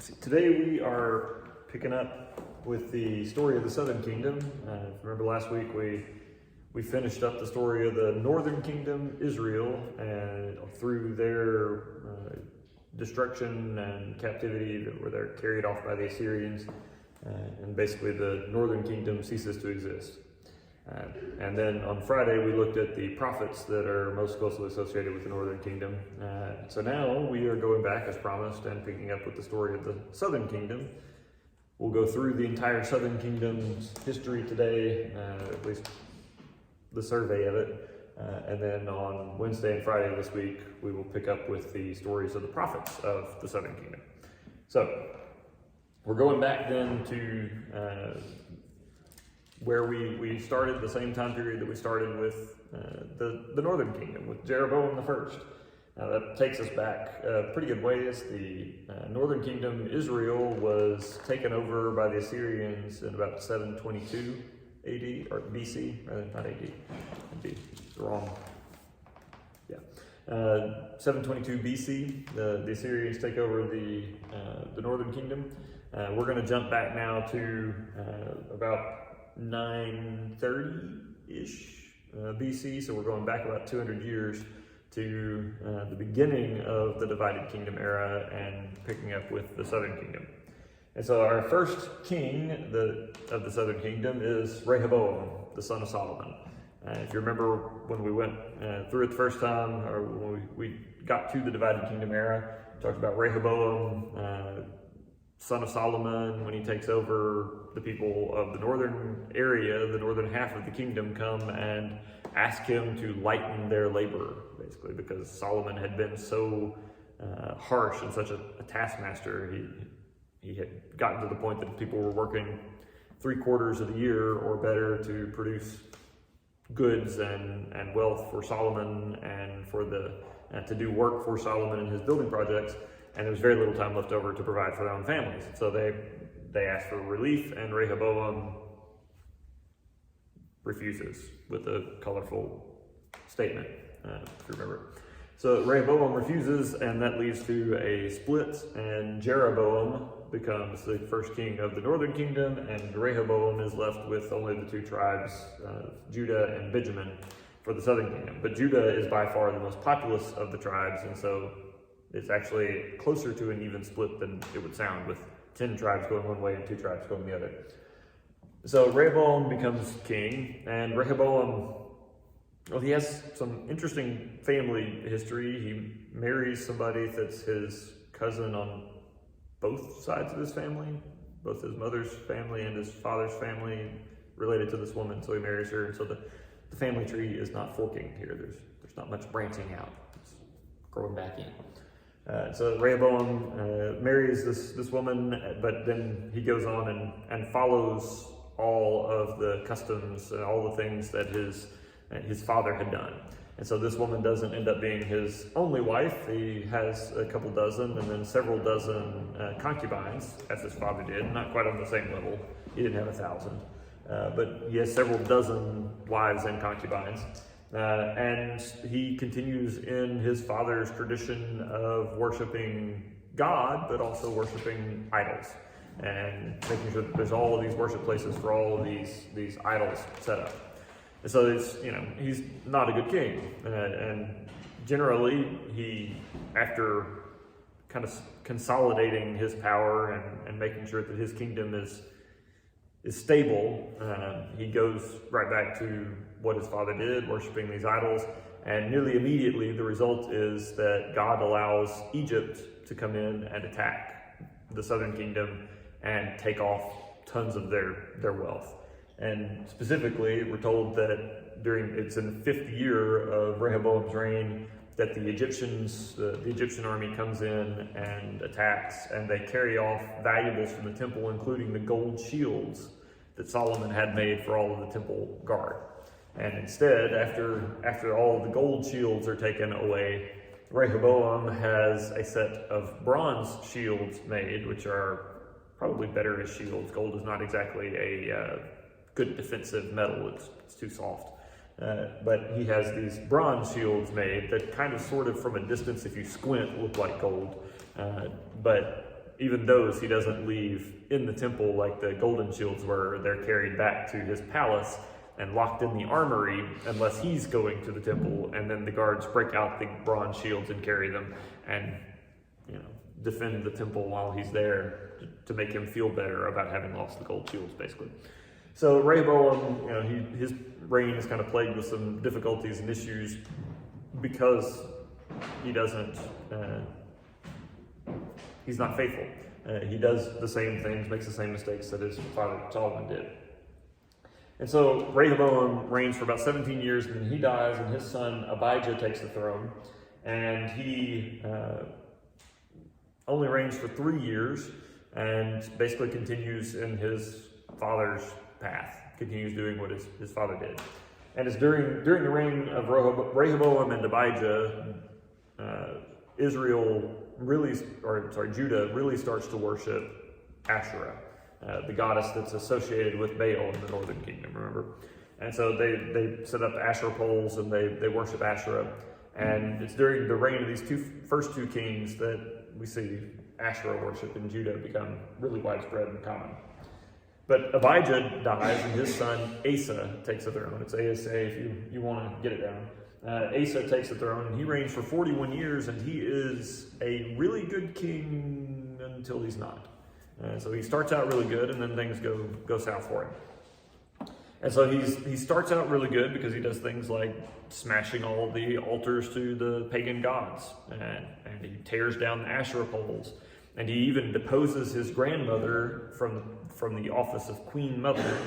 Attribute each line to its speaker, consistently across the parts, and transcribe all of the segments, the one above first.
Speaker 1: Today we are picking up with the story of the Southern Kingdom. If you remember last week we finished up the story of the Northern Kingdom, Israel, and through their destruction and captivity that were there carried off by the Assyrians, and basically the Northern Kingdom ceases to exist. And then on Friday, we looked at the prophets that are most closely associated with the Northern Kingdom. So now we are going back as promised and picking up with the story of the Southern Kingdom. We'll go through the entire Southern Kingdom's history today, at least the survey of it. And then on Wednesday and Friday this week, we will pick up with the stories of the prophets of the Southern Kingdom. So we're going back then to where we started, the same time period that we started with the Northern Kingdom, with Jeroboam the first. That takes us back pretty good ways. The Northern Kingdom, Israel, was taken over by the Assyrians in about 722 AD, or BC, rather not AD. I'd be wrong. Yeah. 722 BC, the Assyrians take over the Northern Kingdom. We're going to jump back now to about 930-ish BC, so we're going back about 200 years to the beginning of the divided kingdom era and picking up with the Southern Kingdom. And so our first king of the Southern Kingdom is Rehoboam, the son of Solomon. If you remember when we went through it the first time, or when we got to the divided kingdom era, we talked about Rehoboam, son of Solomon. When he takes over, the people of the northern area, the northern half of the kingdom, come and ask him to lighten their labor, basically, because Solomon had been so harsh and such a taskmaster. He had gotten to the point that people were working 3/4 of the year or better to produce goods and wealth for Solomon and for to do work for Solomon in his building projects. And there was very little time left over to provide for their own families. So they asked for relief, and Rehoboam refuses with a colorful statement, if you remember. So Rehoboam refuses, and that leads to a split, and Jeroboam becomes the first king of the Northern Kingdom, and Rehoboam is left with only the two tribes, Judah and Benjamin, for the Southern Kingdom. But Judah is by far the most populous of the tribes, and so it's actually closer to an even split than it would sound, with 10 tribes going one way and 2 tribes going the other. So Rehoboam becomes king, and Rehoboam, well, he has some interesting family history. He marries somebody that's his cousin on both sides of his family, both his mother's family and his father's family related to this woman, so he marries her. And so the family tree is not forking here. There's not much branching out. It's growing back in. So Rehoboam marries this woman, but then he goes on and follows all of the customs and all the things that his father had done. And so this woman doesn't end up being his only wife. He has a couple dozen and then several dozen concubines, as his father did, not quite on the same level. He didn't have 1,000, but he has several dozen wives and concubines. And he continues in his father's tradition of worshiping God, but also worshiping idols, and making sure that there's all of these worship places for all of these idols set up. And so he's not a good king. And generally, he, after kind of consolidating his power and making sure that his kingdom is stable, he goes right back to what his father did, worshiping these idols. And nearly immediately, the result is that God allows Egypt to come in and attack the Southern Kingdom and take off tons of their wealth. And specifically, we're told that it's in the 5th year of Rehoboam's reign that the Egyptian army comes in and attacks, and they carry off valuables from the temple, including the gold shields that Solomon had made for all of the temple guard. And instead, after all of the gold shields are taken away, Rehoboam has a set of bronze shields made, which are probably better as shields. Gold is not exactly a good defensive metal. It's too soft. But he has these bronze shields made that kind of sort of from a distance, if you squint, look like gold. But even those he doesn't leave in the temple like the golden shields were. They're carried back to his palace and locked in the armory unless he's going to the temple, and then the guards break out the bronze shields and carry them and, defend the temple while he's there to make him feel better about having lost the gold shields, basically. So Rehoboam, his reign is kind of plagued with some difficulties and issues because he doesn't, he's not faithful. He does the same things, makes the same mistakes that his father Solomon did. And so Rehoboam reigns for about 17 years, and then he dies, and his son Abijah takes the throne, and he only reigns for 3 years, and basically continues in his father's path, continues doing what his father did. And it's during the reign of Rehoboam and Abijah, Judah really starts to worship Asherah, the goddess that's associated with Baal in the northern kingdom, remember? And so they set up Asherah poles, and they worship Asherah. And it's during the reign of these first two kings that we see Asherah worship in Judah become really widespread and common. But Abijah dies, and his son Asa takes the throne. It's Asa if you want to get it down. Asa takes the throne, and he reigns for 41 years, and he is a really good king until he's not. So he starts out really good, and then things go south for him. And so he starts out really good because he does things like smashing all the altars to the pagan gods, and he tears down the Asherah poles, and he even deposes his grandmother from the office of Queen Mother,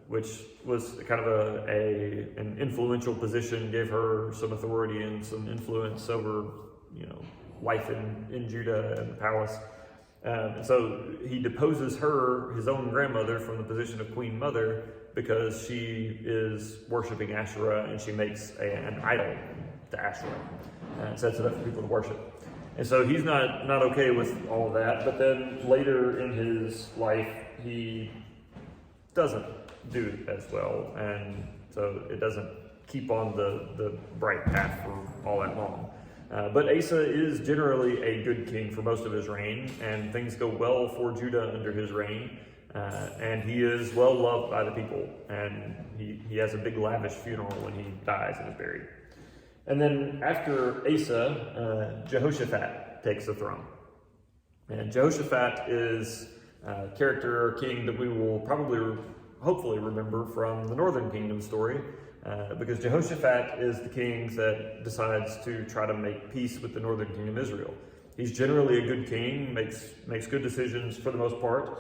Speaker 1: which was kind of an influential position, gave her some authority and some influence over life in Judah and the palace. So he deposes his own grandmother, from the position of Queen Mother because she is worshiping Asherah, and she makes an idol to Asherah and sets it up for people to worship. And so he's not okay with all of that. But then later in his life, he doesn't do as well, and so it doesn't keep on the bright path for all that long. But Asa is generally a good king for most of his reign, and things go well for Judah under his reign, and he is well loved by the people, and he has a big lavish funeral when he dies and is buried. And then after Asa, Jehoshaphat takes the throne. And Jehoshaphat is a character or king that we will hopefully remember from the Northern Kingdom story, because Jehoshaphat is the king that decides to try to make peace with the Northern Kingdom Israel. He's generally a good king, makes good decisions for the most part,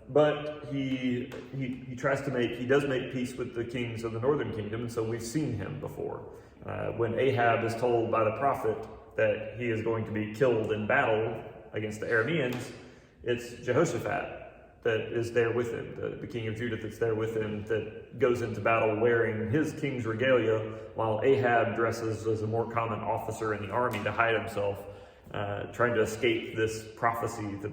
Speaker 1: but he does make peace with the kings of the Northern Kingdom, and so we've seen him before. When Ahab is told by the prophet that he is going to be killed in battle against the Arameans, it's Jehoshaphat that is there with him, the king of Judah that's there with him, that goes into battle wearing his king's regalia, while Ahab dresses as a more common officer in the army to hide himself, trying to escape this prophecy that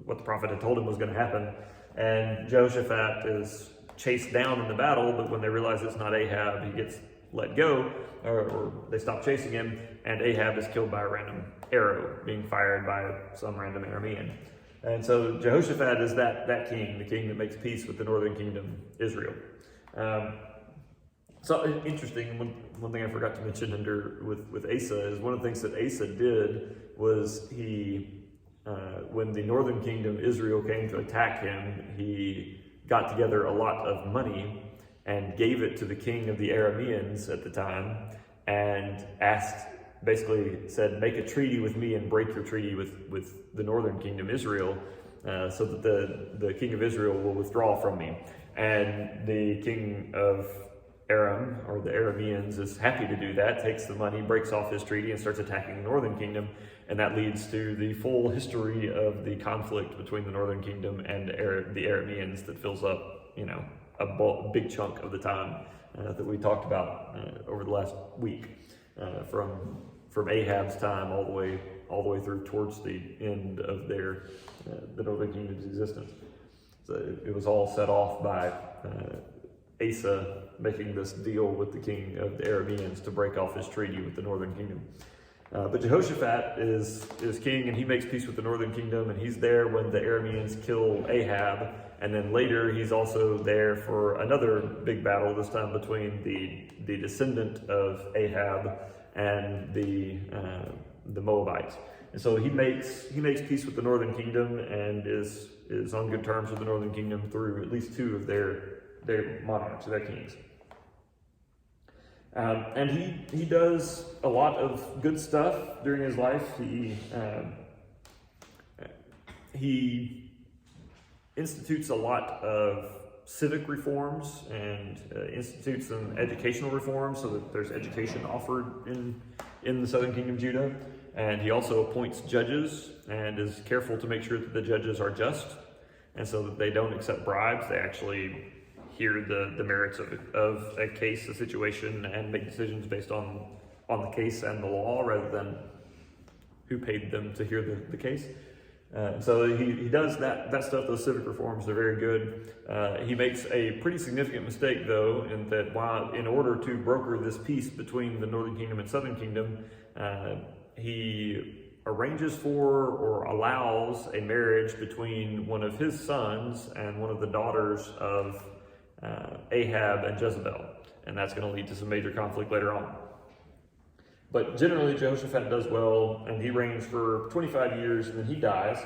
Speaker 1: what the prophet had told him was going to happen. And Jehoshaphat is chased down in the battle, but when they realize it's not Ahab, he gets let go, or they stop chasing him, and Ahab is killed by a random arrow being fired by some random Aramean. And so Jehoshaphat is that king, the king that makes peace with the Northern Kingdom, Israel. So interesting, one thing I forgot to mention with Asa is one of the things that Asa did was when the Northern Kingdom, Israel, came to attack him, he got together a lot of money and gave it to the king of the Arameans at the time, and basically said, make a treaty with me and break your treaty with the Northern Kingdom, Israel, so that the king of Israel will withdraw from me. And the king of Aram, or the Arameans, is happy to do that, takes the money, breaks off his treaty, and starts attacking the Northern Kingdom. And that leads to the full history of the conflict between the Northern Kingdom and the Arameans that fills up, a big chunk of the time that we talked about over the last week, from Ahab's time all the way through towards the end of the Northern Kingdom's existence. So it was all set off by Asa making this deal with the king of the Arameans to break off his treaty with the Northern Kingdom. But Jehoshaphat is king, and he makes peace with the northern kingdom, and he's there when the Arameans kill Ahab, and then later he's also there for another big battle, this time between the descendant of Ahab and the Moabites. And so he makes peace with the northern kingdom and is on good terms with the northern kingdom through at least two of their monarchs, their kings. And he does a lot of good stuff during his life. He institutes a lot of civic reforms and institutes some educational reforms so that there's education offered in the southern kingdom of Judah. And he also appoints judges and is careful to make sure that the judges are just, and so that they don't accept bribes. They actually hear the merits of a case, a situation, and make decisions based on the case and the law rather than who paid them to hear the case. So he does that stuff. Those civic reforms are very good. He makes a pretty significant mistake, though, in that in order to broker this peace between the northern kingdom and southern kingdom, he arranges for or allows a marriage between one of his sons and one of the daughters of Ahab and Jezebel, and that's going to lead to some major conflict later on. But generally, Jehoshaphat does well, and he reigns for 25 years, and then he dies,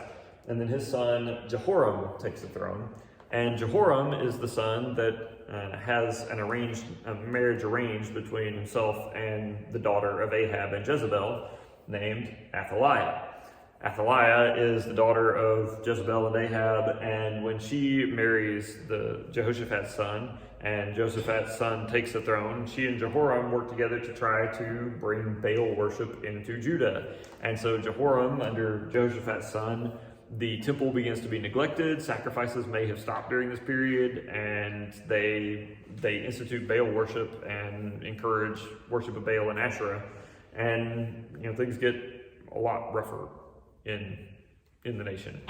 Speaker 1: and then his son Jehoram takes the throne. And Jehoram is the son that has a marriage arranged between himself and the daughter of Ahab and Jezebel, named Athaliah. Athaliah is the daughter of Jezebel and Ahab, and when she marries Jehoshaphat's son, and Jehoshaphat's son takes the throne, she and Jehoram work together to try to bring Baal worship into Judah. And so Jehoram, under Jehoshaphat's son, the temple begins to be neglected. Sacrifices may have stopped during this period, and they institute Baal worship and encourage worship of Baal and Asherah. And things get a lot rougher in the nation.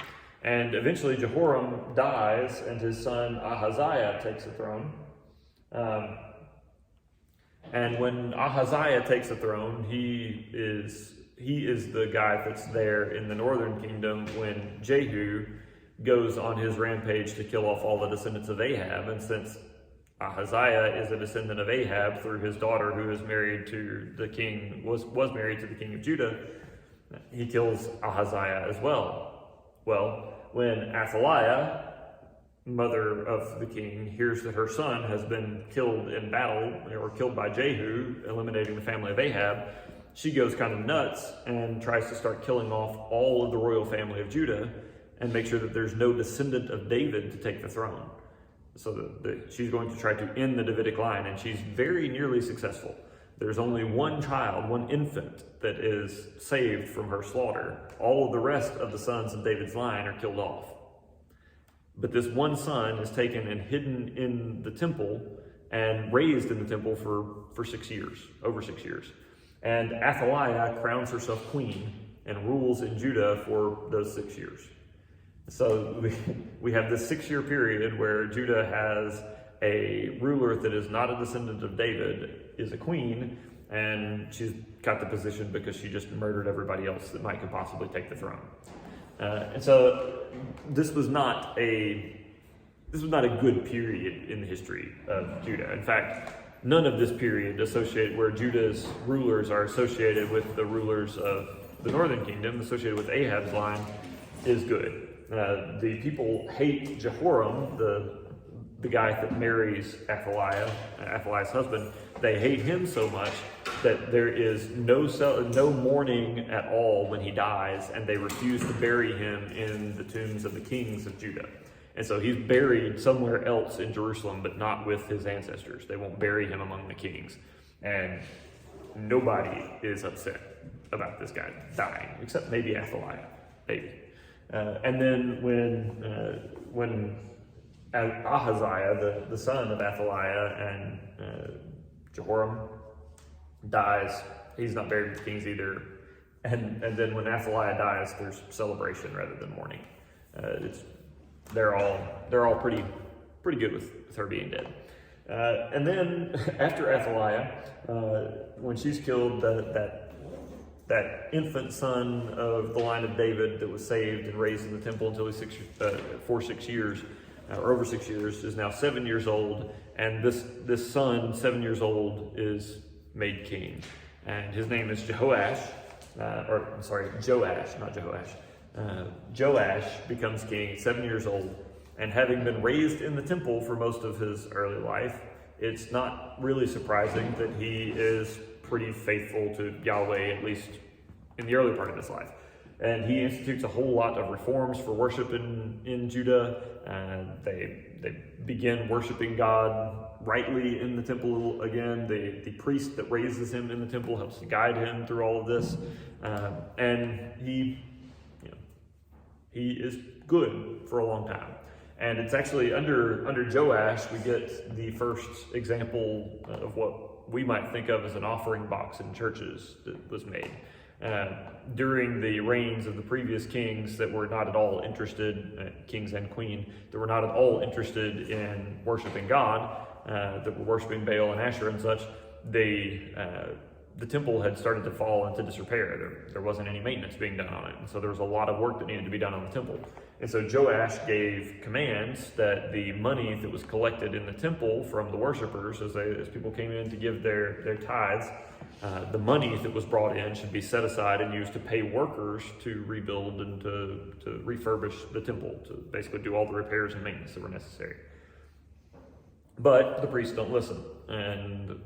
Speaker 1: And eventually Jehoram dies, and his son Ahaziah takes the throne. And when Ahaziah takes the throne, he is the guy that's there in the northern kingdom when Jehu goes on his rampage to kill off all the descendants of Ahab. And since Ahaziah is a descendant of Ahab through his daughter, who is married to the king, was married to the king of Judah, he kills Ahaziah as well. Well, when Athaliah, mother of the king, hears that her son has been killed in battle, or killed by Jehu, eliminating the family of Ahab, she goes kind of nuts and tries to start killing off all of the royal family of Judah and make sure that there's no descendant of David to take the throne. So she's going to try to end the Davidic line, and she's very nearly successful. There's only one child, one infant, that is saved from her slaughter. All of the rest of the sons of David's line are killed off. But this one son is taken and hidden in the temple and raised in the temple for 6 years, over 6 years. And Athaliah crowns herself queen and rules in Judah for those 6 years. So we have this 6-year period where Judah has a ruler that is not a descendant of David, is a queen, and she's got the position because she just murdered everybody else that could possibly take the throne. And so this was not a good period in the history of Judah. In fact, none of this period where Judah's rulers are associated with the rulers of the northern kingdom, associated with Ahab's line, is good. The people hate Jehoram, the guy that marries Athaliah's husband. They hate him so much that there is no mourning at all when he dies, and they refuse to bury him in the tombs of the kings of Judah. And so he's buried somewhere else in Jerusalem, but not with his ancestors. They won't bury him among the kings. And nobody is upset about this guy dying, except maybe Athaliah, maybe. And then when Ahaziah, the son of Athaliah, and Jehoram dies, he's not buried with the kings either. And then when Athaliah dies, there's celebration rather than mourning. They're all pretty good with her being dead. And then after Athaliah, when she's killed, that that infant son of the line of David that was saved and raised in the temple until he's over 6 years, is now 7 years old, and this son, 7 years old, is made king, and his name is Joash, not Jehoash. Joash becomes king, 7 years old, and having been raised in the temple for most of his early life, it's not really surprising that he is pretty faithful to Yahweh, at least in the early part of his life. And he institutes a whole lot of reforms for worship in Judah. They begin worshiping God rightly in the temple again. The priest that raises him in the temple helps to guide him through all of this. And he is good for a long time. And it's actually under Joash we get the first example of what we might think of as an offering box in churches that was made. During the reigns of the previous kings that were not at all interested, kings and queen, that were not at all interested in worshiping God, that were worshiping Baal and Asher and such, the temple had started to fall into disrepair. There wasn't any maintenance being done on it. And so there was a lot of work that needed to be done on the temple. And so Joash gave commands that the money that was collected in the temple from the worshipers, as people came in to give their tithes, the money that was brought in should be set aside and used to pay workers to rebuild and to refurbish the temple, to basically do all the repairs and maintenance that were necessary. But the priests don't listen, and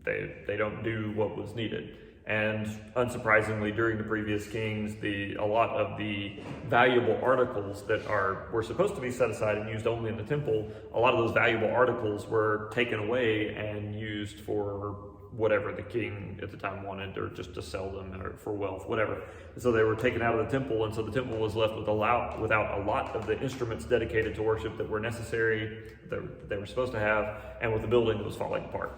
Speaker 1: they don't do what was needed. And unsurprisingly, during the previous kings, a lot of the valuable articles that were supposed to be set aside and used only in the temple, a lot of those valuable articles were taken away and used for whatever the king at the time wanted, or just to sell them, or for wealth, whatever. And so they were taken out of the temple, and so the temple was left without a lot of the instruments dedicated to worship that were necessary, that they were supposed to have, and with the building that was falling apart.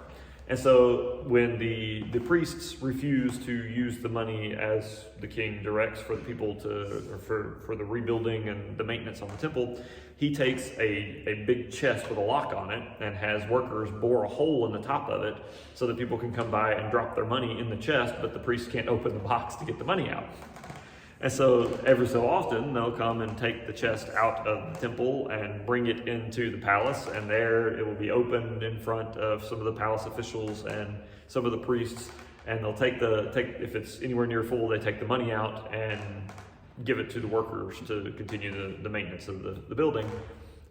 Speaker 1: And so when the priests refuse to use the money as the king directs for the people for the rebuilding and the maintenance on the temple, he takes a big chest with a lock on it and has workers bore a hole in the top of it so that people can come by and drop their money in the chest, but the priests can't open the box to get the money out. And so every so often they'll come and take the chest out of the temple and bring it into the palace, and there it will be opened in front of some of the palace officials and some of the priests, and they'll take if it's anywhere near full, they take the money out and give it to the workers to continue the maintenance of the building.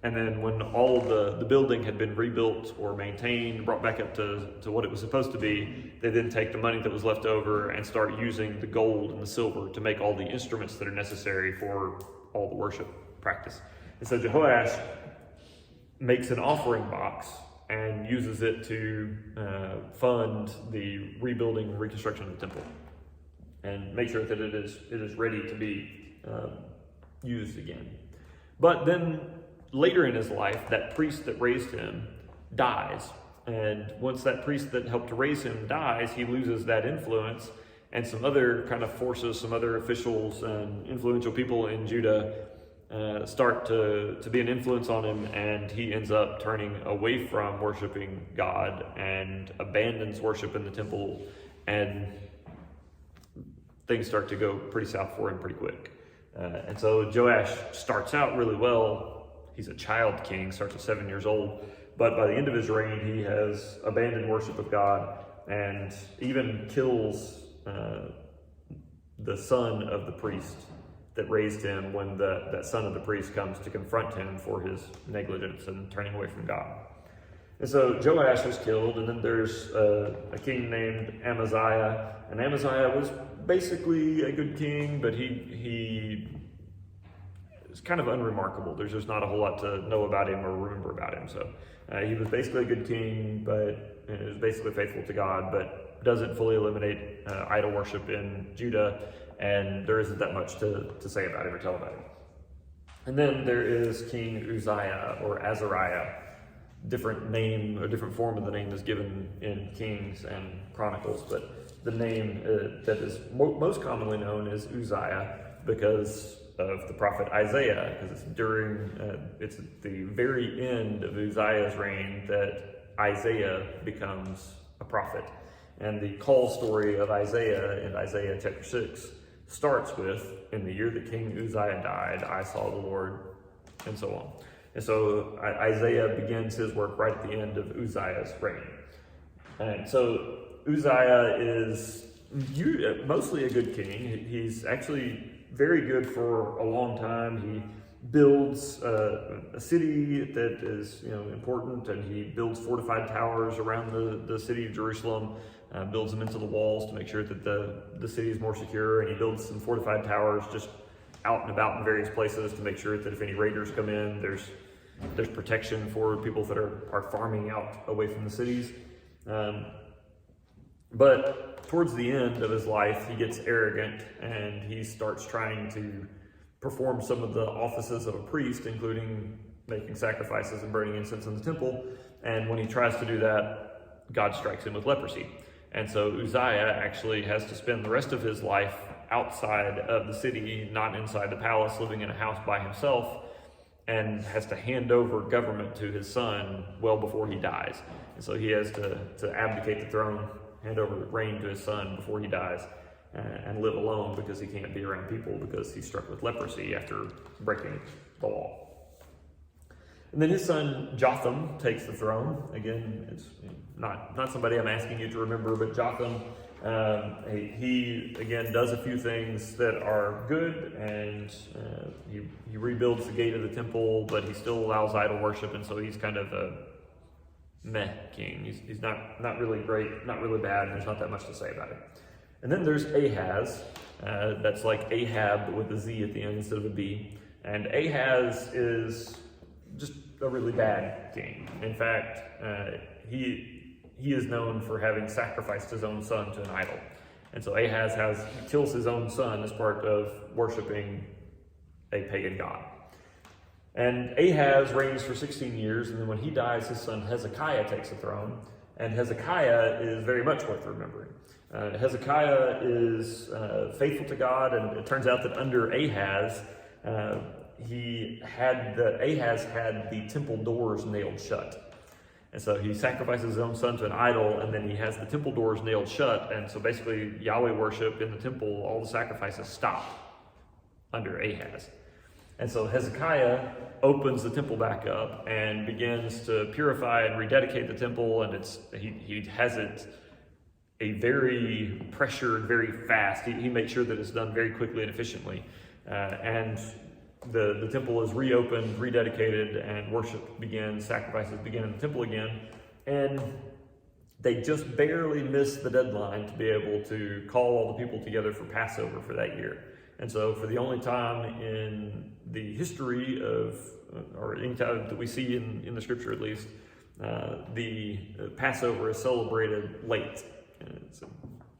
Speaker 1: And then when all of the building had been rebuilt or maintained, brought back up to what it was supposed to be, they then take the money that was left over and start using the gold and the silver to make all the instruments that are necessary for all the worship practice. And so Jehoash makes an offering box and uses it to fund the rebuilding and reconstruction of the temple, and make sure that it is ready to be used again. But then later in his life, that priest that raised him dies. And once that priest that helped to raise him dies, he loses that influence, and some other kind of forces, some other officials and influential people in Judah start to be an influence on him, and he ends up turning away from worshiping God and abandons worship in the temple, and things start to go pretty south for him pretty quick. And so Joash starts out really well. He's a child king, starts at 7 years old, but by the end of his reign, he has abandoned worship of God and even kills the son of the priest that raised him when that son of the priest comes to confront him for his negligence and turning away from God. And so Joash was killed, and then there's a king named Amaziah, and Amaziah was basically a good king, but he is kind of unremarkable. There's just not a whole lot to know about him or remember about him. So he was basically a good king, but is basically faithful to God, but doesn't fully eliminate idol worship in Judah, and there isn't that much to say about him or tell about him. And then there is King Uzziah or Azariah. Different name, or different form of the name is given in Kings and Chronicles, but the name that is most commonly known is Uzziah because of the prophet Isaiah, because it's at the very end of Uzziah's reign that Isaiah becomes a prophet. And the call story of Isaiah in Isaiah chapter 6 starts with, in the year that King Uzziah died, I saw the Lord, and so on. And so Isaiah begins his work right at the end of Uzziah's reign. And so Uzziah is mostly a good king. He's actually very good for a long time. He builds a city that is important, and he builds fortified towers around the city of Jerusalem, builds them into the walls to make sure that the city is more secure, and he builds some fortified towers just out and about in various places to make sure that if any raiders come in, there's protection for people that are farming out away from the cities. But towards the end of his life, he gets arrogant and he starts trying to perform some of the offices of a priest, including making sacrifices and burning incense in the temple. And when he tries to do that, God strikes him with leprosy. And so Uzziah actually has to spend the rest of his life outside of the city, not inside the palace, living in a house by himself, and has to hand over government to his son well before he dies. And so he has to abdicate the throne, hand over the reign to his son before he dies, and live alone because he can't be around people because he's struck with leprosy after breaking the law. And then his son Jotham takes the throne. Again, it's not somebody I'm asking you to remember, but Jotham, he again does a few things that are good, and he rebuilds the gate of the temple, but he still allows idol worship, and so he's kind of a meh king. He's not really great, not really bad, and there's not that much to say about it. And then there's Ahaz. That's like Ahab with a Z at the end instead of a B. And Ahaz is just a really bad king. In fact, he is known for having sacrificed his own son to an idol. And so Ahaz kills his own son as part of worshiping a pagan god. And Ahaz reigns for 16 years, and then when he dies, his son Hezekiah takes the throne. And Hezekiah is very much worth remembering. Hezekiah is faithful to God, and it turns out that under Ahaz, Ahaz had the temple doors nailed shut. And so he sacrifices his own son to an idol, and then he has the temple doors nailed shut. And so basically Yahweh worship in the temple, all the sacrifices stop under Ahaz. And so Hezekiah opens the temple back up and begins to purify and rededicate the temple, and he has it a very pressured, very fast. He makes sure that it's done very quickly and efficiently. And the temple is reopened, rededicated, and worship begins, sacrifices begin in the temple again. And they just barely missed the deadline to be able to call all the people together for Passover for that year. And so for the only time in the history of, or any time that we see in the scripture at least, the Passover is celebrated late. So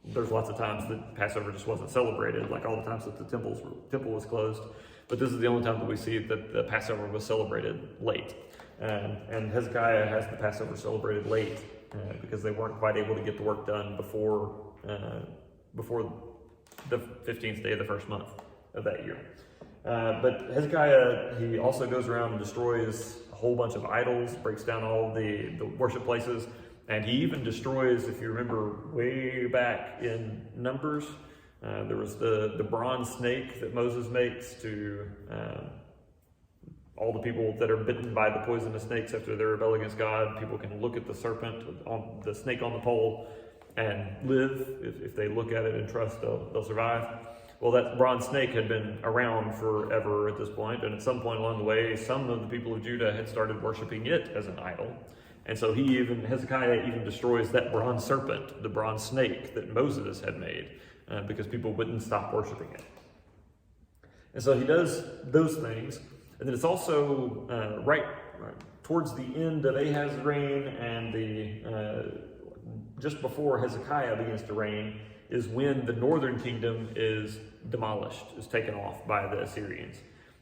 Speaker 1: there's lots of times that Passover just wasn't celebrated, like all the times that the temple was closed. But this is the only time that we see that the Passover was celebrated late. And Hezekiah has the Passover celebrated late because they weren't quite able to get the work done before the 15th day of the first month of that year. But Hezekiah, he also goes around and destroys a whole bunch of idols, breaks down all the worship places, and he even destroys, if you remember way back in Numbers, there was the bronze snake that Moses makes to all the people that are bitten by the poisonous snakes after their rebel against God. People can look at the serpent, the snake on the pole, and live. If they look at it and trust, they'll survive. Well, that bronze snake had been around forever at this point, and at some point along the way, some of the people of Judah had started worshiping it as an idol. And so Hezekiah even destroys that bronze serpent, the bronze snake that Moses had made, because people wouldn't stop worshiping it. And so he does those things. And then it's also right towards the end of Ahaz's reign and just before Hezekiah begins to reign is when the northern kingdom is demolished, is taken off by the Assyrians.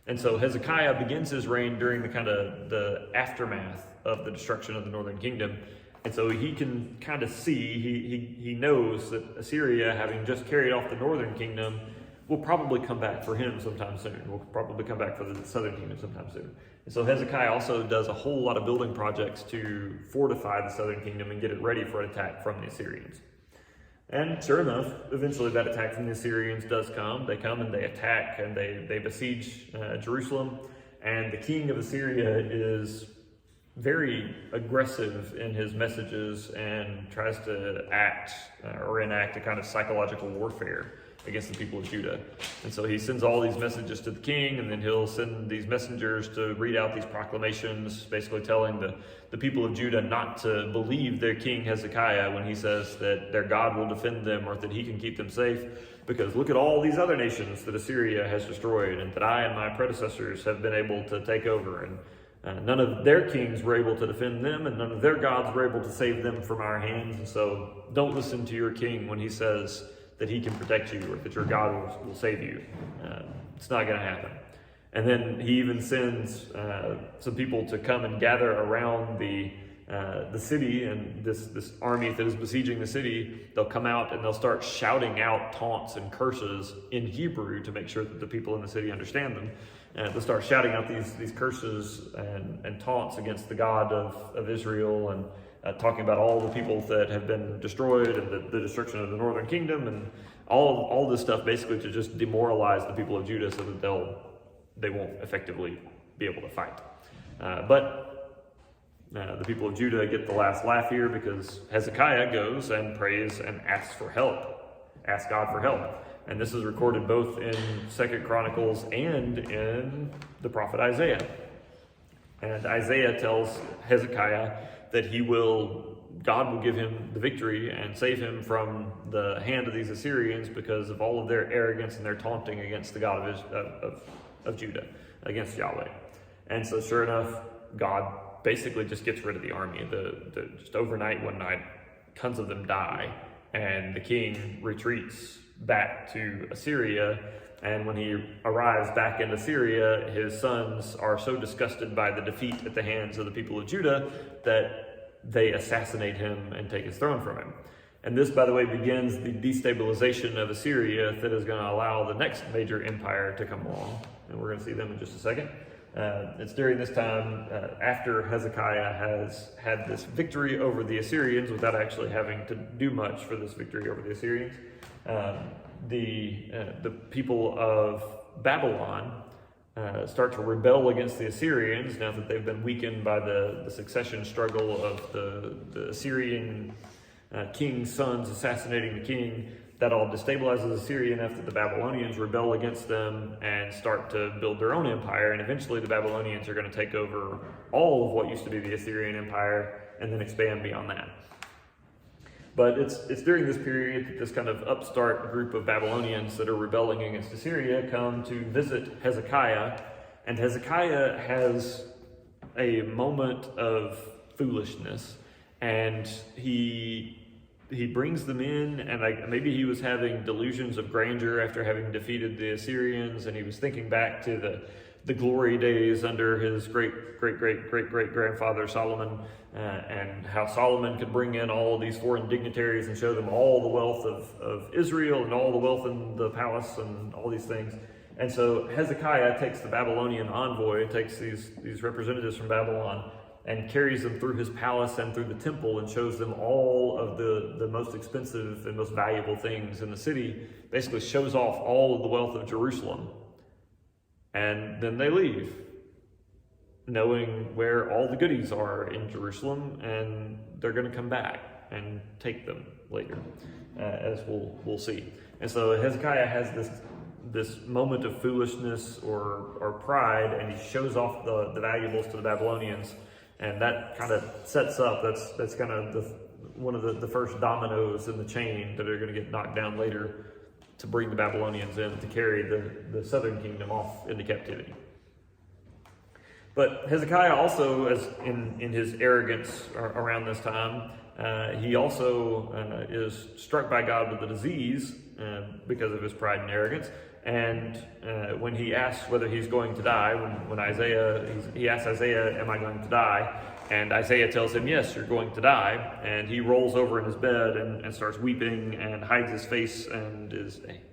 Speaker 1: And so Hezekiah begins his reign during the aftermath of the destruction of the northern kingdom. And so he can kind of see, he knows that Assyria, having just carried off the northern kingdom, will probably come back for him sometime soon. Will probably come back for the southern kingdom sometime soon. And so Hezekiah also does a whole lot of building projects to fortify the southern kingdom and get it ready for an attack from the Assyrians. And sure enough, eventually that attack from the Assyrians does come. They come and they attack and they besiege Jerusalem. And the king of Assyria is very aggressive in his messages and tries to act or enact a kind of psychological warfare against the people of Judah. And so he sends all these messages to the king, and then he'll send these messengers to read out these proclamations, basically telling the people of Judah not to believe their king Hezekiah when he says that their God will defend them or that he can keep them safe, because look at all these other nations that Assyria has destroyed and that I and my predecessors have been able to take over, and none of their kings were able to defend them, and none of their gods were able to save them from our hands. And so don't listen to your king when he says that he can protect you or that your God will save you. It's not going to happen. And then he even sends some people to come and gather around the city, and this army that is besieging the city. They'll come out and they'll start shouting out taunts and curses in Hebrew to make sure that the people in the city understand them. And they'll start shouting out these curses and taunts against the God of Israel, and talking about all the people that have been destroyed and the destruction of the northern kingdom, and all this stuff basically to just demoralize the people of Judah so that they won't effectively be able to fight. But the people of Judah get the last laugh here, because Hezekiah goes and prays and asks God for help. And this is recorded both in 2 Chronicles and in the prophet Isaiah. And Isaiah tells Hezekiah that God will give him the victory and save him from the hand of these Assyrians because of all of their arrogance and their taunting against the God of Judah, against Yahweh. And so sure enough, God basically just gets rid of the army. Just overnight, one night, tons of them die, and the king retreats back to Assyria. And when he arrives back in Assyria, his sons are so disgusted by the defeat at the hands of the people of Judah that they assassinate him and take his throne from him. And this, by the way, begins the destabilization of Assyria that is going to allow the next major empire to come along. And we're going to see them in just a second. It's during this time, after Hezekiah has had this victory over the Assyrians without actually having to do much for this victory over the Assyrians, the people of Babylon start to rebel against the Assyrians now that they've been weakened by the succession struggle of the Assyrian king's sons assassinating the king. That all destabilizes Assyria enough that the Babylonians rebel against them and start to build their own empire. And eventually the Babylonians are going to take over all of what used to be the Assyrian empire and then expand beyond that. But it's during this period that this kind of upstart group of Babylonians that are rebelling against Assyria come to visit Hezekiah. And Hezekiah has a moment of foolishness, and he brings them in, and maybe he was having delusions of grandeur after having defeated the Assyrians, and he was thinking back to the glory days under his great grandfather Solomon, and how Solomon could bring in all of these foreign dignitaries and show them all the wealth of Israel and all the wealth in the palace and all these things. And so Hezekiah takes the Babylonian envoy, takes these representatives from Babylon, and carries them through his palace and through the temple and shows them all of the most expensive and most valuable things in the city, basically shows off all of the wealth of Jerusalem. And then they leave, knowing where all the goodies are in Jerusalem, and they're going to come back and take them later, as we'll see. And so Hezekiah has this moment of foolishness or pride, and he shows off the valuables to the Babylonians. And that kind of sets up, that's kind of one of the first dominoes in the chain that are going to get knocked down later to bring the Babylonians in to carry the southern kingdom off into captivity. But Hezekiah also, as in his arrogance around this time, he also is struck by God with a disease because of his pride and arrogance. And when he asks whether he's going to die, when he asks Isaiah, am I going to die? And Isaiah tells him, yes, you're going to die. And he rolls over in his bed and starts weeping and hides his face, and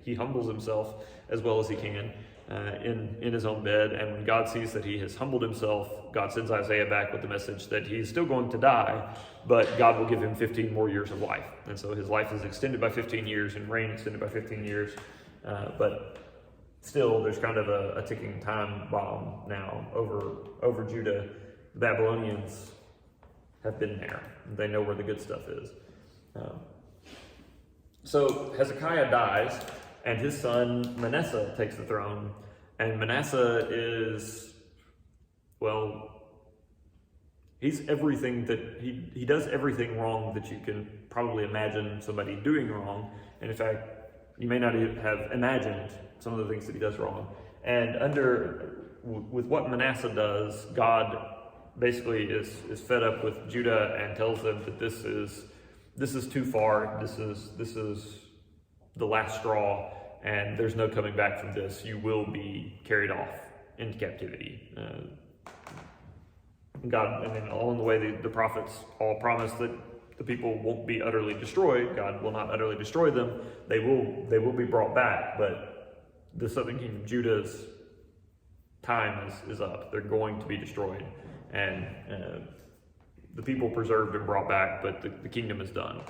Speaker 1: he humbles himself as well as he can. in his own bed. And when God sees that he has humbled himself, God sends Isaiah back with the message that he's still going to die, but God will give him 15 more years of life. And so his life is extended by 15 years and reign extended by 15 years. But still, there's kind of a ticking time bomb now over Judah. The Babylonians have been there. They know where the good stuff is. So Hezekiah dies, and his son Manasseh takes the throne. And Manasseh is, well, he's everything that he does everything wrong that you can probably imagine somebody doing wrong. And in fact, you may not have imagined some of the things that he does wrong. And with what Manasseh does, God basically is fed up with Judah and tells them that this is too far. This is the last straw, and there's no coming back from this. You will be carried off into captivity. God, and then along the way, the prophets all promise that the people won't be utterly destroyed. God will not utterly destroy them. They will be brought back, but the southern kingdom of Judah's time is up. They're going to be destroyed, and the people preserved and brought back, but the kingdom is done.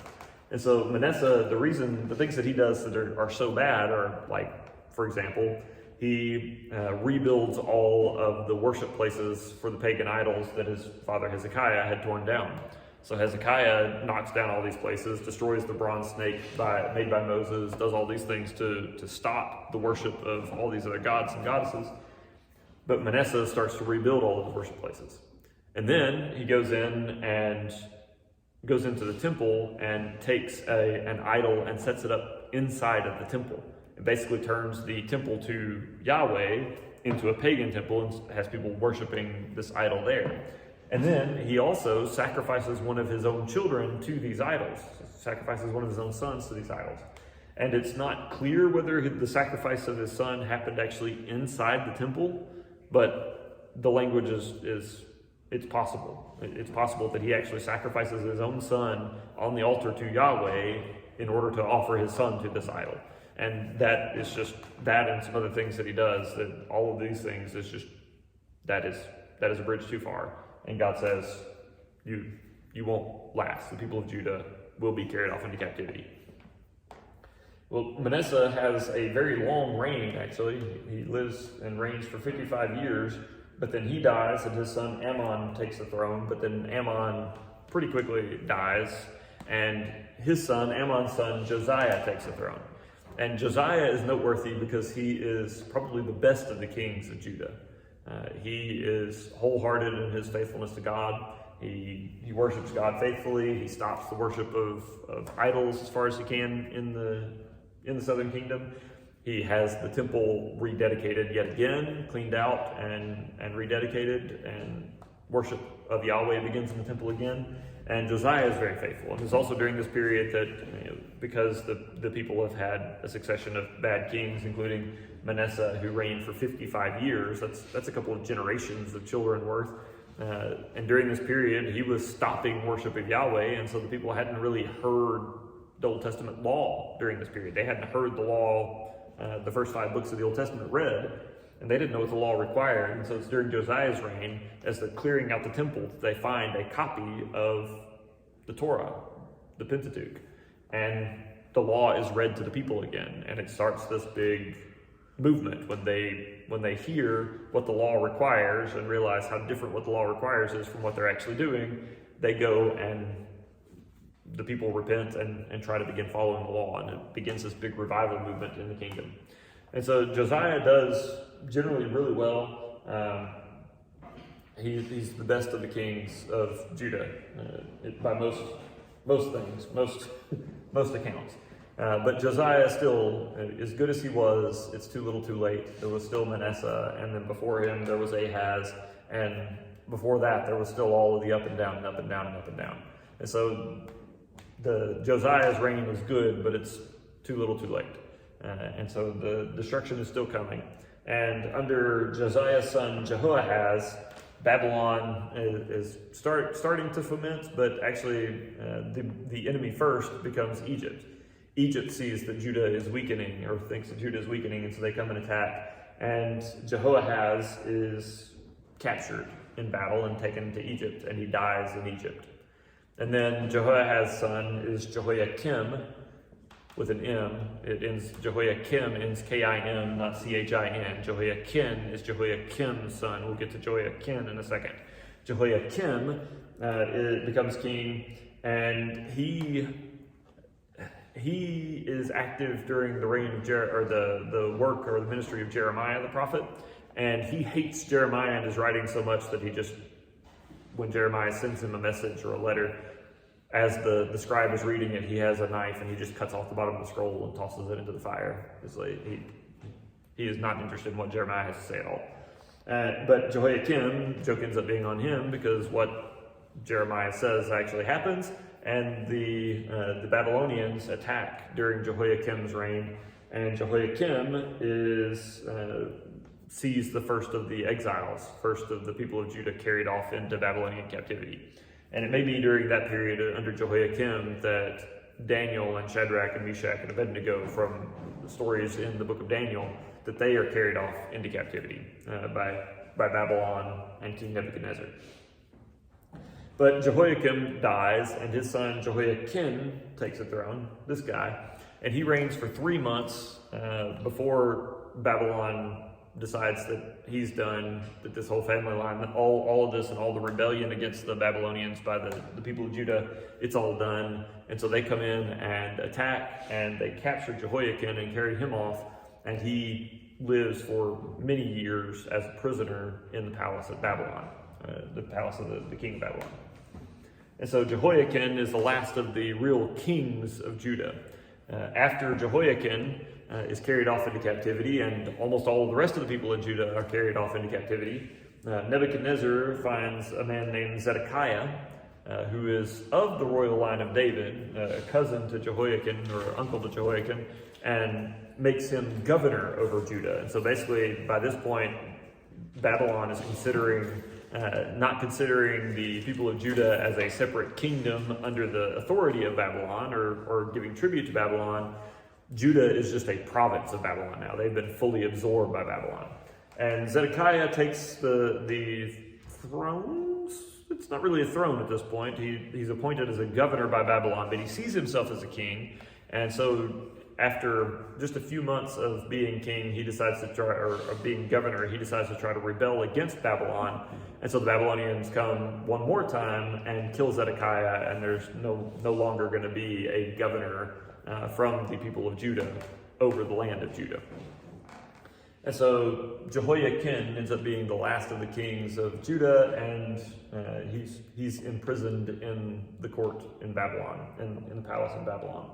Speaker 1: And so Manasseh, the things that he does that are so bad are, like, for example, he rebuilds all of the worship places for the pagan idols that his father Hezekiah had torn down. So Hezekiah knocks down all these places, destroys the bronze snake made by Moses, does all these things to stop the worship of all these other gods and goddesses. But Manasseh starts to rebuild all of the worship places. And then he goes into the temple and takes an idol and sets it up inside of the temple. It basically turns the temple to Yahweh into a pagan temple and has people worshiping this idol there. And then he also sacrifices one of his own children to these idols, sacrifices one of his own sons to these idols. And it's not clear whether the sacrifice of his son happened actually inside the temple, but the language is it's possible. It's possible that he actually sacrifices his own son on the altar to Yahweh in order to offer his son to this idol. And that is just, that and some other things that he does, that all of these things is just, that is a bridge too far. And God says, you won't last. The people of Judah will be carried off into captivity. Well, Manasseh has a very long reign, actually. He lives and reigns for 55 years, but then he dies, and his son Ammon takes the throne, but then Ammon pretty quickly dies, and his son, Ammon's son, Josiah, takes the throne. And Josiah is noteworthy because he is probably the best of the kings of Judah. He is wholehearted in his faithfulness to God. He worships God faithfully. He stops the worship of idols as far as he can in the southern kingdom. He has the temple rededicated yet again, cleaned out and rededicated, and worship of Yahweh begins in the temple again. And Josiah is very faithful. And it's also during this period that, because the people have had a succession of bad kings, including Manasseh, who reigned for 55 years. That's a couple of generations of children worth. And during this period, he was stopping worship of Yahweh, and so the people hadn't really heard the Old Testament law during this period. They hadn't heard the law, the first 5 books of the Old Testament read, and they didn't know what the law required. And so it's during Josiah's reign, as they're clearing out the temple, that they find a copy of the Torah, the Pentateuch, and the law is read to the people again. And it starts this big movement when they hear what the law requires and realize how different what the law requires is from what they're actually doing. They go and the people repent and try to begin following the law, and it begins this big revival movement in the kingdom. And so Josiah does generally really well. He's the best of the kings of Judah by most things, most accounts. But Josiah still, as good as he was, it's too little too late. There was still Manasseh, and then before him there was Ahaz, and before that there was still all of the up and down and up and down and up and down. And so the Josiah's reign is good, but it's too little too late. And so the destruction is still coming. And under Josiah's son Jehoahaz, Babylon is starting to foment, but actually the enemy first becomes Egypt. Egypt sees that Judah is weakening, or thinks that Judah is weakening, and so they come and attack. and Jehoahaz is captured in battle and taken to Egypt, and he dies in Egypt. And then Jehoahaz's son is Jehoiakim, with an M. It ends, Jehoiakim ends K-I-M, not C-H-I-N. Jehoiakim is Jehoiakim's son. We'll get to Jehoiakim in a second. Jehoiakim becomes king, and he is active during the reign of the work or the ministry of Jeremiah the prophet, and he hates Jeremiah and his writing so much that he just, when Jeremiah sends him a message or a letter, as the scribe is reading it, he has a knife and he just cuts off the bottom of the scroll and tosses it into the fire. It's like he is not interested in what Jeremiah has to say at all. But Jehoiakim, joke ends up being on him because what Jeremiah says actually happens, and the Babylonians attack during Jehoiakim's reign, and Jehoiakim sees the first of the exiles, first of the people of Judah carried off into Babylonian captivity. And it may be during that period under Jehoiakim that Daniel and Shadrach and Meshach and Abednego, from the stories in the book of Daniel, that they are carried off into captivity by Babylon and King Nebuchadnezzar. But Jehoiakim dies, and his son Jehoiakim takes the throne, this guy, and he reigns for 3 months before Babylon decides that he's done, that this whole family line, that all of this and all the rebellion against the Babylonians by the people of Judah, it's all done. And so they come in and attack, and they capture Jehoiakim and carry him off, and he lives for many years as a prisoner in the palace of Babylon, the palace of the king of Babylon. And so Jehoiakim is the last of the real kings of Judah. After Jehoiakim is carried off into captivity, and almost all of the rest of the people in Judah are carried off into captivity, Nebuchadnezzar finds a man named Zedekiah, who is of the royal line of David, a cousin to Jehoiakim or uncle to Jehoiakim, and makes him governor over Judah. And so basically, by this point, Babylon is not considering the people of Judah as a separate kingdom under the authority of Babylon or giving tribute to Babylon. Judah is just a province of Babylon now. They've been fully absorbed by Babylon. And Zedekiah takes the throne. It's not really a throne at this point. He's appointed as a governor by Babylon, but he sees himself as a king. And so after just a few months of being king, he decides to try, or of being governor, he decides to try to rebel against Babylon. And so the Babylonians come one more time and kill Zedekiah, and there's no longer going to be a governor from the people of Judah over the land of Judah. And so Jehoiakim ends up being the last of the kings of Judah, and he's imprisoned in the court in Babylon, in the palace in Babylon.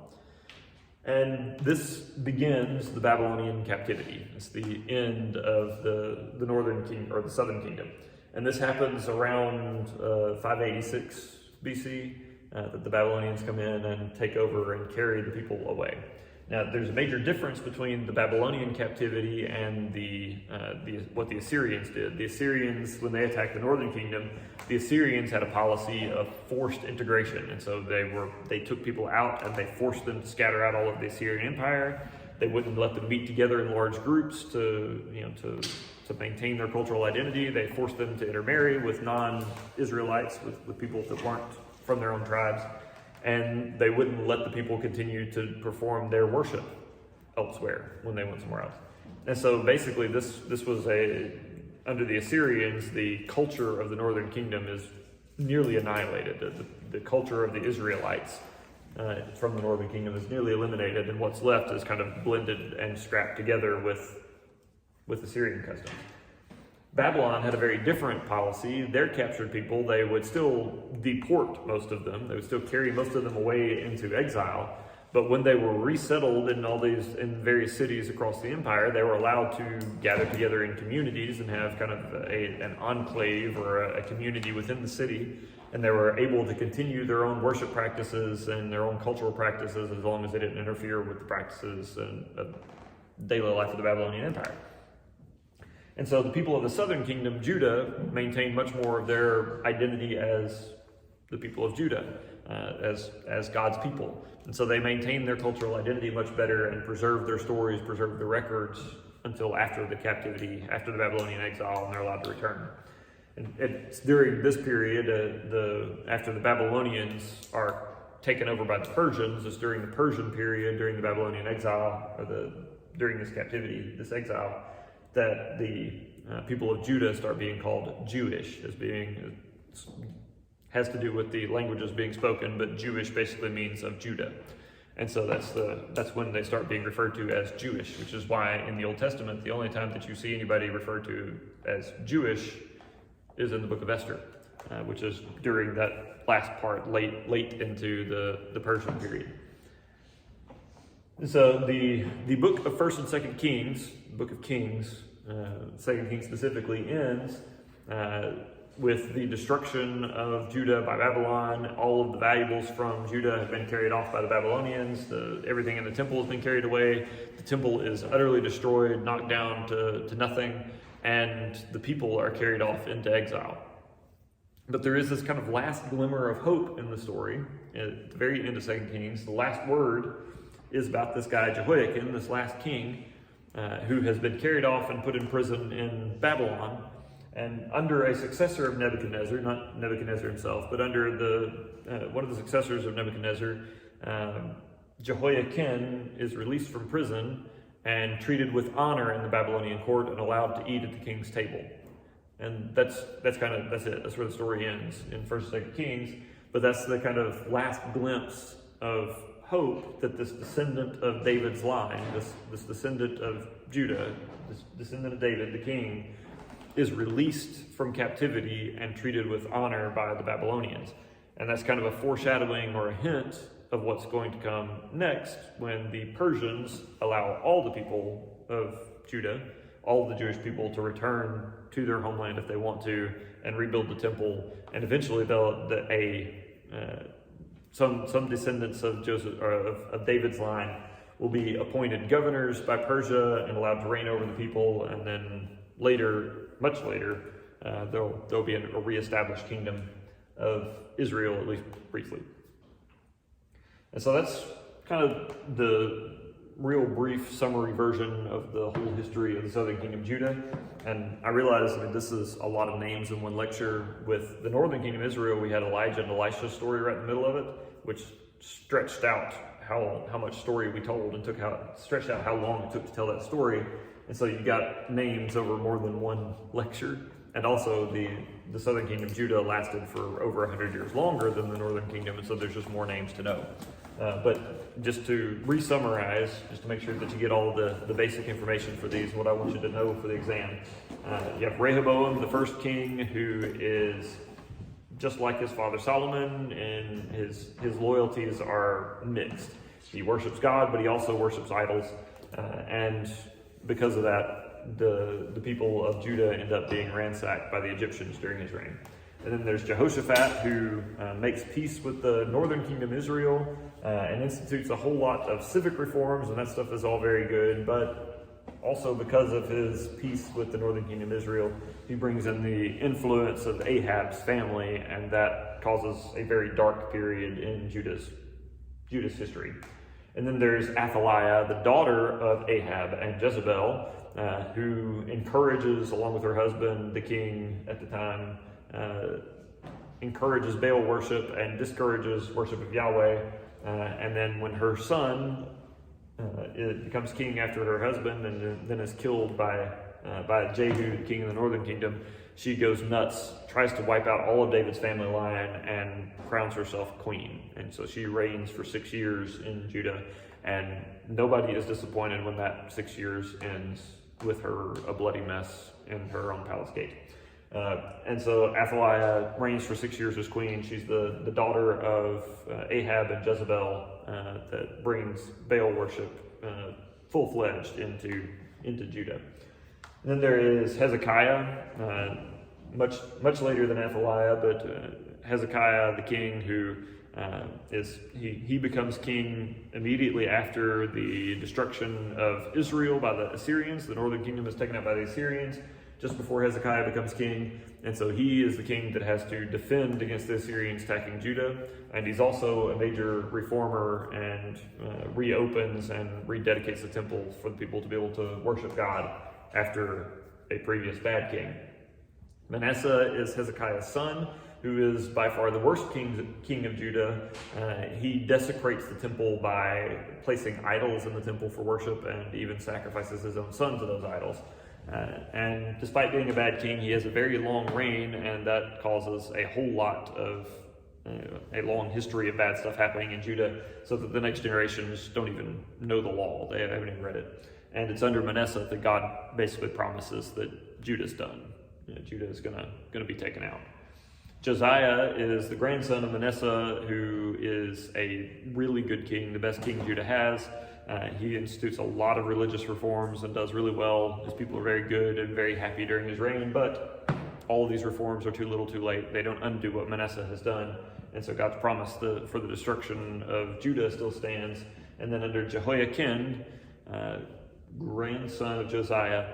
Speaker 1: And this begins the Babylonian captivity. It's the end of the northern king, or the southern kingdom. And this happens around 586 BC, that the Babylonians come in and take over and carry the people away. Now, there's a major difference between the Babylonian captivity and what the Assyrians did. The Assyrians, when they attacked the northern kingdom, the Assyrians had a policy of forced integration, and so they took people out and they forced them to scatter out all over the Assyrian Empire. They wouldn't let them meet together in large groups to maintain their cultural identity. They forced them to intermarry with non-Israelites, with people that weren't from their own tribes. And they wouldn't let the people continue to perform their worship elsewhere when they went somewhere else. And so basically this was under the Assyrians, the culture of the northern kingdom is nearly annihilated. The culture of the Israelites from the northern kingdom is nearly eliminated, and what's left is kind of blended and scrapped together with Assyrian customs. Babylon had a very different policy. Their captured people, they would still deport most of them. They would still carry most of them away into exile. But when they were resettled in various cities across the empire, they were allowed to gather together in communities and have kind of an enclave or a community within the city. And they were able to continue their own worship practices and their own cultural practices as long as they didn't interfere with the practices of daily life of the Babylonian Empire. And so the people of the southern kingdom, Judah, maintained much more of their identity as the people of Judah, as God's people. And so they maintained their cultural identity much better and preserved their stories, preserved the records until after the captivity, after the Babylonian exile, and they're allowed to return. And it's during this period, after the Babylonians are taken over by the Persians, it's during the Persian period, during the Babylonian exile, or during this captivity, this exile, that the people of Judah start being called Jewish, has to do with the languages being spoken, but Jewish basically means of Judah. And so that's when they start being referred to as Jewish, which is why in the Old Testament, the only time that you see anybody referred to as Jewish is in the book of Esther, which is during that last part, late into the Persian period. So the book of 1st and 2nd Kings, the book of Kings, 2nd Kings specifically, ends with the destruction of Judah by Babylon. All of the valuables from Judah have been carried off by the Babylonians. Everything in the temple has been carried away. The temple is utterly destroyed, knocked down to nothing, and the people are carried off into exile. But there is this kind of last glimmer of hope in the story. At the very end of 2 Kings, the last word is about this guy Jehoiakim, this last king, who has been carried off and put in prison in Babylon. And under a successor of Nebuchadnezzar, not Nebuchadnezzar himself, but under one of the successors of Nebuchadnezzar, Jehoiakim is released from prison and treated with honor in the Babylonian court and allowed to eat at the king's table. And that's it. That's where the story ends in 1st and 2nd Kings. But that's the kind of last glimpse of hope that this descendant of David's line, this descendant of Judah, this descendant of David, the king, is released from captivity and treated with honor by the Babylonians. And that's kind of a foreshadowing or a hint of what's going to come next when the Persians allow all the people of Judah, all of the Jewish people, to return to their homeland if they want to and rebuild the temple. And eventually some descendants of of David's line will be appointed governors by Persia and allowed to reign over the people. And then later, much later, there'll be a reestablished kingdom of Israel, at least briefly. And so that's kind of the real brief summary version of the whole history of the southern kingdom of Judah. And I realize, this is a lot of names in one lecture. With the northern kingdom of Israel, we had Elijah and Elisha's story right in the middle of it, which stretched out how much story we told and stretched out how long it took to tell that story. And so you got names over more than one lecture. And also the southern kingdom of Judah lasted for over 100 years longer than the northern kingdom, and so there's just more names to know. But just to re-summarize, just to make sure that you get all the basic information for these, what I want you to know for the exam. You have Rehoboam, the first king, who is just like his father Solomon, and his loyalties are mixed. He worships God, but he also worships idols. And because of that, the people of Judah end up being ransacked by the Egyptians during his reign. And then there's Jehoshaphat, who makes peace with the northern kingdom of Israel and institutes a whole lot of civic reforms, and that stuff is all very good. But also because of his peace with the northern kingdom of Israel, he brings in the influence of Ahab's family, and that causes a very dark period in Judah's history. And then there's Athaliah, the daughter of Ahab and Jezebel, who encourages, along with her husband, the king at the time, encourages Baal worship and worship of Yahweh. And then when her son becomes king after her husband and then is killed by Jehu, the king of the northern kingdom, she goes nuts, tries to wipe out all of David's family line, and crowns herself queen. And so she reigns for 6 years in Judah, and nobody is disappointed when that 6 years ends with her a bloody mess in her own palace gate. And so Athaliah reigns for 6 years as queen. She's the daughter of Ahab and Jezebel that brings Baal worship full-fledged into Judah. And then there is Hezekiah, much later than Athaliah, but Hezekiah, the king, who he becomes king immediately after the destruction of Israel by the Assyrians. The northern kingdom is taken out by the Assyrians. just before Hezekiah becomes king. And so he is the king that has to defend against the Assyrians attacking Judah. And he's also a major reformer and reopens and rededicates the temple for the people to be able to worship God after a previous bad king. Manasseh is Hezekiah's son, who is by far the worst king of Judah. He desecrates the temple by placing idols in the temple for worship and even sacrifices his own son to those idols. And despite being a bad king, he has a very long reign, and that causes a whole lot of a long history of bad stuff happening in Judah, so that the next generations don't even know the law. They haven't even read it. And it's under Manasseh that God basically promises that Judah's done. Judah is gonna be taken out. Josiah is the grandson of Manasseh, who is a really good king, the best king Judah has. He institutes a lot of religious reforms and does really well. His people are very good and very happy during his reign, but all of these reforms are too little too late. They don't undo what Manasseh has done. And so God's promise for the destruction of Judah still stands. And then under Jehoiakim, grandson of Josiah,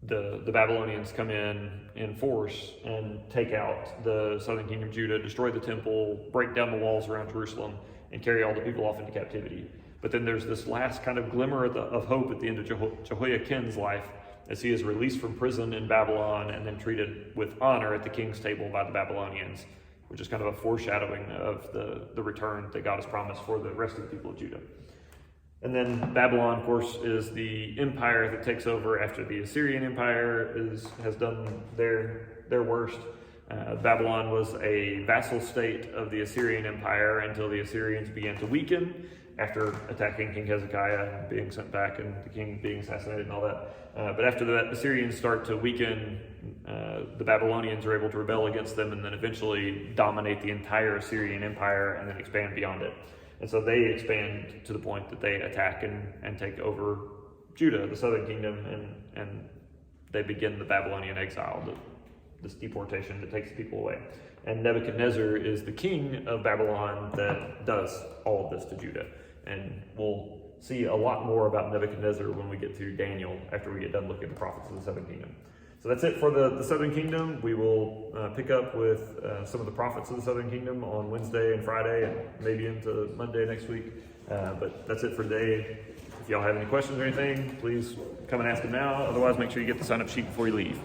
Speaker 1: the Babylonians come in force and take out the southern kingdom of Judah, destroy the temple, break down the walls around Jerusalem, and carry all the people off into captivity. But then there's this last kind of glimmer of hope at the end of Jehoiakim's life, as he is released from prison in Babylon and then treated with honor at the king's table by the Babylonians, which is kind of a foreshadowing of the return that God has promised for the rest of the people of Judah. And then Babylon, of course, is the empire that takes over after the Assyrian Empire has done their worst. Babylon was a vassal state of the Assyrian Empire until the Assyrians began to weaken after attacking King Hezekiah and being sent back and the king being assassinated and all that. But after the Assyrians start to weaken, the Babylonians are able to rebel against them and then eventually dominate the entire Assyrian Empire and then expand beyond it. And so they expand to the point that they attack and take over Judah, the southern kingdom, and they begin the Babylonian exile, this deportation that takes the people away. And Nebuchadnezzar is the king of Babylon that does all of this to Judah. And we'll see a lot more about Nebuchadnezzar when we get to Daniel, after we get done looking at the prophets of the southern kingdom. So that's it for the southern kingdom. We will pick up with some of the prophets of the southern kingdom on Wednesday and Friday, and maybe into Monday next week. But that's it for today. If y'all have any questions or anything, please come and ask them now. Otherwise, make sure you get the sign-up sheet before you leave.